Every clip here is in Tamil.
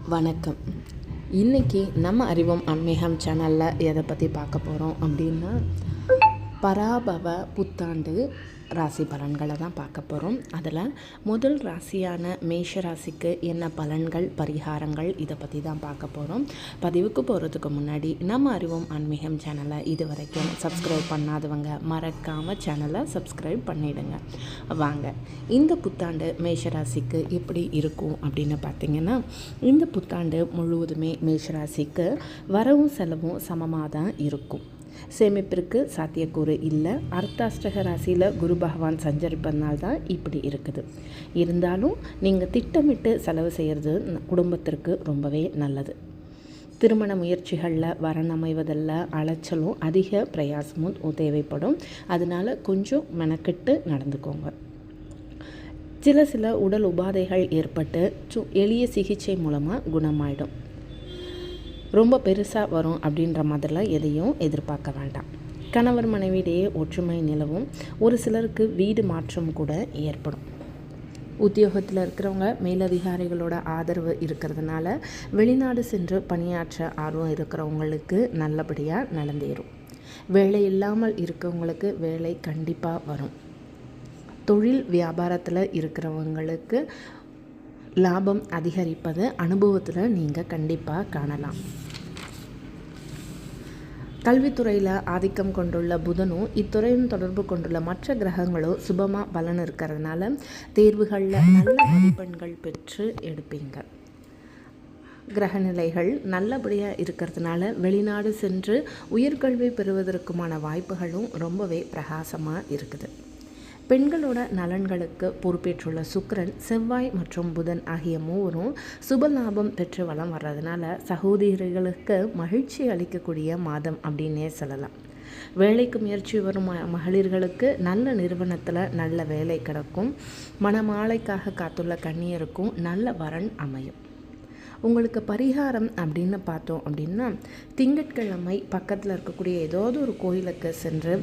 வணக்கம். இன்றைக்கி நம்ம அறிவோம் ஆன்மீகம் சேனலில் எதை பற்றி பார்க்க போகிறோம் அப்படின்னா, பராபவ புத்தாண்டு ராசி பலன்களை தான் பார்க்க போகிறோம். அதில் முதல் ராசியான மேஷ ராசிக்கு என்ன பலன்கள், பரிகாரங்கள், இதை பற்றி தான் பார்க்க போகிறோம். பதிவுக்கு போகிறதுக்கு முன்னாடி நம்ம அறிவோம் ஆன்மீகம் சேனலை இது வரைக்கும் சப்ஸ்கிரைப் பண்ணாதவங்க மறக்காமல் சேனலை சப்ஸ்கிரைப் பண்ணிவிடுங்க. வாங்க, இந்த புத்தாண்டு மேஷராசிக்கு எப்படி இருக்கும் அப்படின்னு பார்த்திங்கன்னா, இந்த புத்தாண்டு முழுவதுமே மேஷராசிக்கு வரவும் செலவும் சமமாக தான் இருக்கும். சேமிப்பிற்கு சாத்தியக்கூறு இல்லை. அர்த்தாஷ்டக ராசியில் குரு பகவான் சஞ்சரிப்பதனால்தான் இப்படி இருக்குது. இருந்தாலும் நீங்கள் திட்டமிட்டு செலவு செய்கிறது குடும்பத்திற்கு ரொம்பவே நல்லது. திருமண முயற்சிகளில் வரன் அமைவதில் அலைச்சலும் அதிக பிரயாசமும் தேவைப்படும். அதனால் கொஞ்சம் மெனக்கெட்டு நடந்துக்கோங்க. சில உடல் உபாதைகள் ஏற்பட்டு எளிய சிகிச்சை மூலமாக குணமாயிடும். ரொம்ப பெருசாக வரும் அப்படின்ற மாதிரிலாம் எதையும் எதிர்பார்க்க வேண்டாம். கணவர் மனைவியிடையே ஒற்றுமை நிலவும். ஒரு சிலருக்கு வீடு மாற்றம் கூட ஏற்படும். உத்தியோகத்தில் இருக்கிறவங்க மேலதிகாரிகளோட ஆதரவு இருக்கிறதுனால வெளிநாடு சென்று பணியாற்ற ஆர்வம் இருக்கிறவங்களுக்கு நல்லபடியாக நடந்தேறும். வேலை இல்லாமல் இருக்கிறவங்களுக்கு வேலை கண்டிப்பாக வரும். தொழில் வியாபாரத்தில் இருக்கிறவங்களுக்கு லாபம் அதிகரிப்பது அனுபவத்தில் நீங்கள் கண்டிப்பாக காணலாம். கல்வித்துறையில் ஆதிக்கம் கொண்டுள்ள புதனும் இத்துறையின் தொடர்பு கொண்டுள்ள மற்ற கிரகங்களும் சுபமாக பலன் இருக்கிறதுனால தேர்வுகளில் நல்ல மதிப்பெண்கள் பெற்று எடுப்பீங்க. கிரகநிலைகள் நல்லபடியாக இருக்கிறதுனால வெளிநாடு சென்று உயர்கல்வி பெறுவதற்குமான வாய்ப்புகளும் ரொம்பவே பிரகாசமாக இருக்குது. பெண்களோட நலன்களுக்கு பொறுப்பேற்றுள்ள சுக்கிரன், செவ்வாய் மற்றும் புதன் ஆகிய மூவரும் சுப லாபம் பெற்று வளம் வர்றதுனால சகோதரிகளுக்கு மகிழ்ச்சி அளிக்கக்கூடிய மாதம் அப்படின்னே சொல்லலாம். வேலைக்கு முயற்சி வரும் மகளிர்களுக்கு நல்ல நிறுவனத்தில் நல்ல வேலை கிடைக்கும். மணமாலைக்காக காத்துள்ள கன்னியருக்கும் நல்ல வரன் அமையும். உங்களுக்கு பரிகாரம் அப்படின்னு பார்த்தோம் அப்படின்னா, திங்கட்கிழமை பக்கத்தில் இருக்கக்கூடிய ஏதாவது ஒரு கோயிலுக்கு சென்று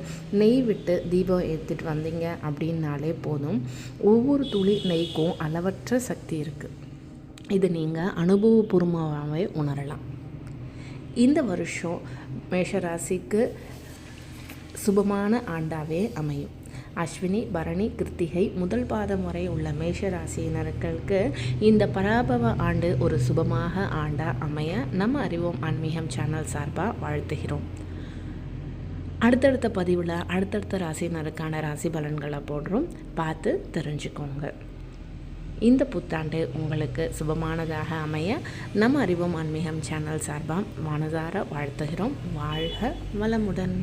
நெய் விட்டு தீபம் ஏற்றிட்டு வந்தீங்க அப்படின்னாலே போதும். ஒவ்வொரு துளி நெய்க்கும் அளவற்ற சக்தி இருக்குது. இது நீங்கள் அனுபவபூர்வமாகவே உணரலாம். இந்த வருஷம் மேஷராசிக்கு சுபமான ஆண்டாவே அமையும். அஸ்வினி, பரணி, கிருத்திகை முதல் பாதம் வரை உள்ள மேஷராசியினர்களுக்கு இந்த பராபவ ஆண்டு ஒரு சுபமாக ஆண்டாக அமைய நம்ம அறிவோம் ஆன்மீகம் சேனல் சார்பாக வாழ்த்துகிறோம். அடுத்தடுத்த பதிவில் அடுத்தடுத்த ராசியினருக்கான ராசி பலன்களை போடுறோம், பார்த்து தெரிஞ்சுக்கோங்க. இந்த புத்தாண்டு உங்களுக்கு சுபமானதாக அமைய நம்ம அறிவோம் ஆன்மீகம் சேனல் சார்பாக மனதார வாழ்த்துகிறோம். வாழ்க வளமுடன்.